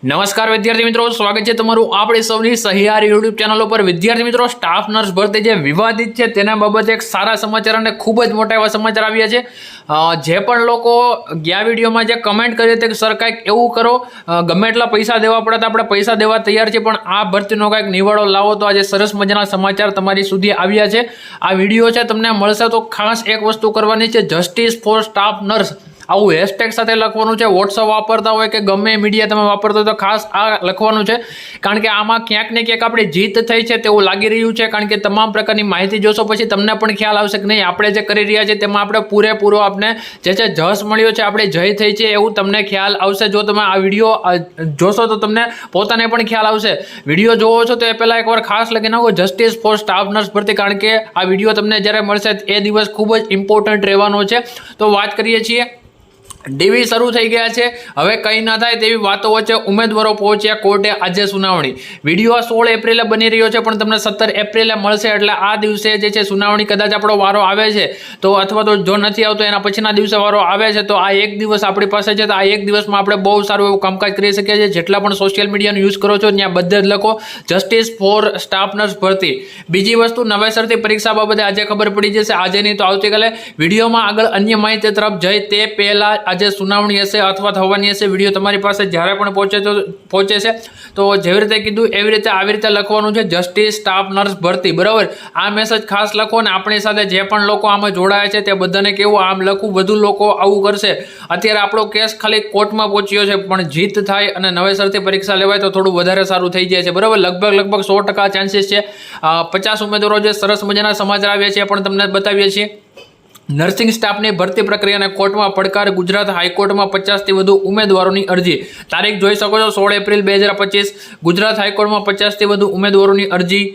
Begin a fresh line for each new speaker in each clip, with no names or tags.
નમસ્કાર વિદ્યાર્થી મિત્રો, સ્વાગત છે તમારું આપણે સૌની સહિયારી યુટ્યુબ ચેનલ ઉપર। વિદ્યાર્થી મિત્રો, સ્ટાફ નર્સ ભરતી જે વિવાદિત છે તેના બાબતે એક સારા સમાચાર અને ખૂબ જ મોટા એવા સમાચાર આવ્યા છે। જે પણ લોકો ગયા વિડીયોમાં જે કમેન્ટ કરી હતી કે સર કંઈક એવું કરો, ગમે એટલા પૈસા દેવા પડે તો આપણે પૈસા દેવા તૈયાર છે, પણ આ ભરતીનો કંઈક નિવાડો લાવો, તો આજે સરસ મજાના સમાચાર તમારી સુધી આવ્યા છે। આ વિડીયો છે તમને મળશે તો ખાસ એક વસ્તુ કરવાની છે, જસ્ટિસ ફોર સ્ટાફ નર્સ આવું હેશટેગ સાથે લખવાનું છે। વોટ્સઅપ વાપરતા હોય કે ગમે મીડિયા તમે વાપરતા હોય તો ખાસ આ લખવાનું છે, કારણ કે આમાં ક્યાંક ને ક્યાંક આપણે જીત થઈ છે તેવું લાગી રહ્યું છે। કારણ કે તમામ પ્રકારની માહિતી જોશો પછી તમને પણ ખ્યાલ આવશે કે નહીં, આપણે જે કરી રહ્યા છીએ તેમાં આપણે પૂરેપૂરો આપણે જે છે જસ મળ્યો છે, આપણે જય થઈ છે એવું તમને ખ્યાલ આવશે। જો તમે આ વિડીયો જોશો તો તમને પોતાને પણ ખ્યાલ આવશે। વિડીયો જોવો છો તો એ પહેલાં એકવાર ખાસ લખી નાખો જસ્ટિસ ફોર સ્ટાફ નર્સ ભરતી, કારણ કે આ વિડીયો તમને જ્યારે મળશે એ દિવસ ખૂબ જ ઇમ્પોર્ટન્ટ રહેવાનો છે। તો વાત કરીએ છીએ, ડીવી શરૂ થઈ ગયા છે, હવે કંઈ ના થાય તેવી વાતો વચ્ચે ઉમેદવારો પહોંચ્યા કોર્ટે, આજે સુનાવણી। વિડીયો 16 એપ્રિલે બની રહ્યો છે, પણ તમને 17 એપ્રિલે મળશે, એટલે આ દિવસે જે છે સુનાવણી કદાચ આપણો વારો આવે છે તો, અથવા તો જો નથી આવતો એના પછીના દિવસે વારો આવે છે તો આ એક દિવસ આપણી પાસે છે, તો આ એક દિવસમાં આપણે બહુ સારું એવું કામકાજ કરી શકીએ છીએ। જેટલા પણ સોશિયલ મીડિયાનો યુઝ કરો છો ત્યાં બધે જ લખો જસ્ટિસ ફોર સ્ટાફ નર્સ ભરતી। બીજી વસ્તુ, નવેસરથી પરીક્ષા બાબતે આજે ખબર પડી જશે, આજે નહીં તો આવતીકાલે। વિડીયોમાં આગળ અન્ય માહિતી તરફ જઈ તે પહેલા આજે સુનાવણી હશે અથવા થવાની હશે, વિડીયો તમારી પાસે જ્યારે પણ પહોંચે છે તો જેવી રીતે કીધું એવી રીતે આવી રીતે લખવાનું છે જસ્ટિસ સ્ટાફ નર્સ ભરતી, બરાબર। આ મેસેજ ખાસ લખો અને આપણી સાથે જે પણ લોકો આમાં જોડાયા છે તે બધાને કેવું આમ લખવું, વધુ લોકો આવું કરશે। અત્યારે આપણો કેસ ખાલી કોર્ટમાં પહોંચ્યો છે, પણ જીત થાય અને નવેસરથી પરીક્ષા લેવાય તો થોડું વધારે સારું થઈ જાય છે, બરાબર। લગભગ 100% ચાન્સીસ છે। 50 ઉમેદવારો જે સરસ મજાના સમાચાર આવ્યા છે એ પણ તમને બતાવીએ છીએ। નર્સિંગ સ્ટાફની ભરતી પ્રક્રિયાને કોર્ટમાં પડકાર, ગુજરાત હાઈકોર્ટમાં 50થી વધુ ઉમેદવારોની અરજી। તારીખ જોઈ શકો છો 16 એપ્રિલ 2025, ગુજરાત હાઈકોર્ટમાં 50થી વધુ ઉમેદવારોની અરજી।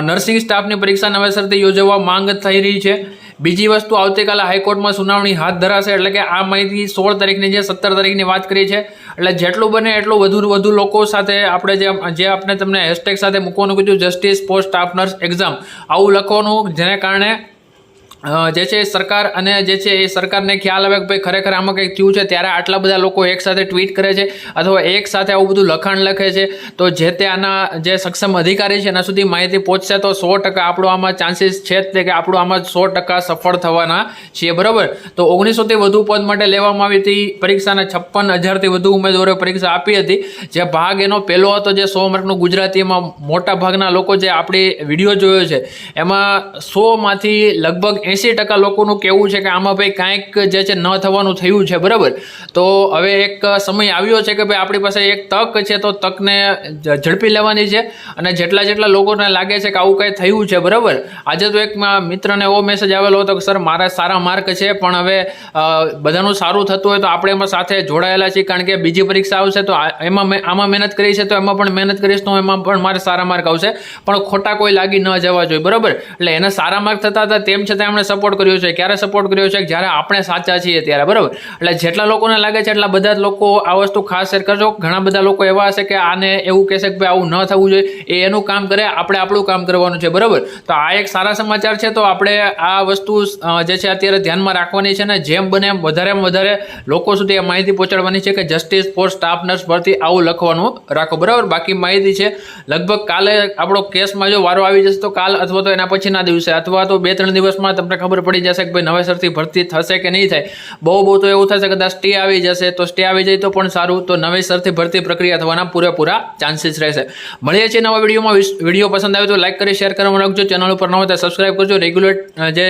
નર્સિંગ સ્ટાફની પરીક્ષા નવેસરથી યોજવા માંગ થઈ રહી છે। બીજી વસ્તુ, આવતીકાલે હાઈકોર્ટમાં સુનાવણી હાથ ધરાશે, એટલે કે આ માહિતી 16 તારીખની જે 17 તારીખની વાત કરી છે, એટલે જેટલું બને એટલું વધુ લોકો સાથે આપણે જે આપણે તમને હેશટેગ સાથે મૂકવાનું કીધું justice four staff nurse exam આવું લખવાનું, જેને કારણે જે છે સરકાર અને જે છે એ સરકારને ખ્યાલ આવે કે ભાઈ ખરેખર આમાં કંઈક થયું છે, ત્યારે આટલા બધા લોકો એકસાથે ટ્વીટ કરે છે અથવા એક સાથે આવું બધું લખાણ લખે છે, તો જે તે આના જે સક્ષમ અધિકારી છે એના સુધી માહિતી પહોંચશે તો 100% આપણો આમાં ચાન્સીસ છે જ કે આપણું આમાં 100% સફળ થવાના છીએ, બરાબર। તો 1900થી વધુ પદ માટે લેવામાં આવી હતી પરીક્ષાને, 56,000થી વધુ ઉમેદવારોએ પરીક્ષા આપી હતી, જે ભાગ એનો પહેલો હતો જે 100 માર્કનું ગુજરાતીમાં મોટા ભાગના લોકો જે આપણી વિડીયો જોયો છે એમાં 100માંથી લગભગ 80% લોકોનું કહેવું છે કે આમાં ભાઈ કાંઈક જે છે ન થવાનું થયું છે, બરાબર। તો હવે એક સમય આવ્યો છે કે ભાઈ આપણી પાસે એક તક છે, તો તકને ઝડપી લેવાની છે, અને જેટલા લોકોને લાગે છે કે આવું કંઈ થયું છે, બરાબર। આજે તો એક મિત્રને એવો મેસેજ આવેલો હતો કે સર મારા સારા માર્ક છે, પણ હવે બધાનું સારું થતું હોય તો આપણે એમાં સાથે જોડાયેલા છીએ, કારણ કે બીજી પરીક્ષા આવશે તો આમાં મહેનત કરી છે તો એમાં પણ મહેનત કરીશ તો એમાં પણ મારે સારા માર્ક આવશે, પણ ખોટા કોઈ લાગી ન જવા જોઈએ, બરાબર। એટલે એને સારા માર્ક થતા હતા તેમ છતાં સપોર્ટ કર્યો છે, ક્યારે સપોર્ટ કર્યો છે, જ્યારે આપણે સાચા છીએ ત્યારે, બરાબર। એટલે જેટલા લોકોને લાગે છે એટલા બધા જ લોકો આ વસ્તુ ખાસ શેર કરજો। ઘણા બધા લોકો એવા હશે કે આને એવું કહેશે કે ભાઈ આવું ન થવું જોઈએ, એ એનું કામ કરે, આપણે આપણું કામ કરવાનું છે, બરાબર। તો આ એક સારા સમાચાર છે, તો આપણે આ વસ્તુ જે છે અત્યારે ધ્યાનમાં રાખવાની છે, ને જેમ બને એમ વધારે લોકો સુધી આ માહિતી પહોંચાડવાની છે કે જસ્ટિસ ફોર સ્ટાફ નર્સ ભરતી આવું લખવાનું રાખો, બરાબર। બાકી માહિતી છે લગભગ કાલે આપણો કેસમાં જો વારો આવી જશે તો કાલ અથવા તો એના પછીના દિવસે અથવા તો 2-3 દિવસમાં તમને ખબર પડી જશે કે ભાઈ નવેસરથી ભરતી થશે કે નહીં થાય। બહુ તો એવું થશે કદાચ સ્ટે આવી જશે, તો સ્ટે આવી જાય તો પણ સારું, તો નવેસરથી ભરતી પ્રક્રિયા થવાના પૂરેપૂરા ચાન્સીસ રહેશે। મળીએ છીએ નવા વિડીયોમાં। વિડીયો પસંદ આવે તો લાઈક કરી શેર કરવાનું રાખજો, ચેનલ ઉપર ન હોય તો સબસ્ક્રાઈબ કરજો। રેગ્યુલર જે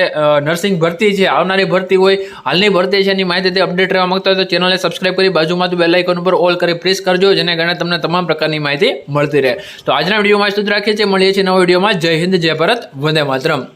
નર્સિંગ ભરતી છે, આવનારી ભરતી હોય, હાલની ભરતી છે એની માહિતીથી અપડેટ રહેવા માંગતા હોય તો ચેનલને સબસ્ક્રાઈબ કરી બાજુમાં બેલ આઇકન ઉપર ઓલ કરી પ્રેસ કરજો, જેને કારણે તમને તમામ પ્રકારની માહિતી મળતી રહે। તો આજના વિડીયોમાં સુધી રાખીએ છીએ, મળીએ છીએ નવા વિડીયોમાં। જય હિન્દ, જય ભારત, વંદે માતરમ।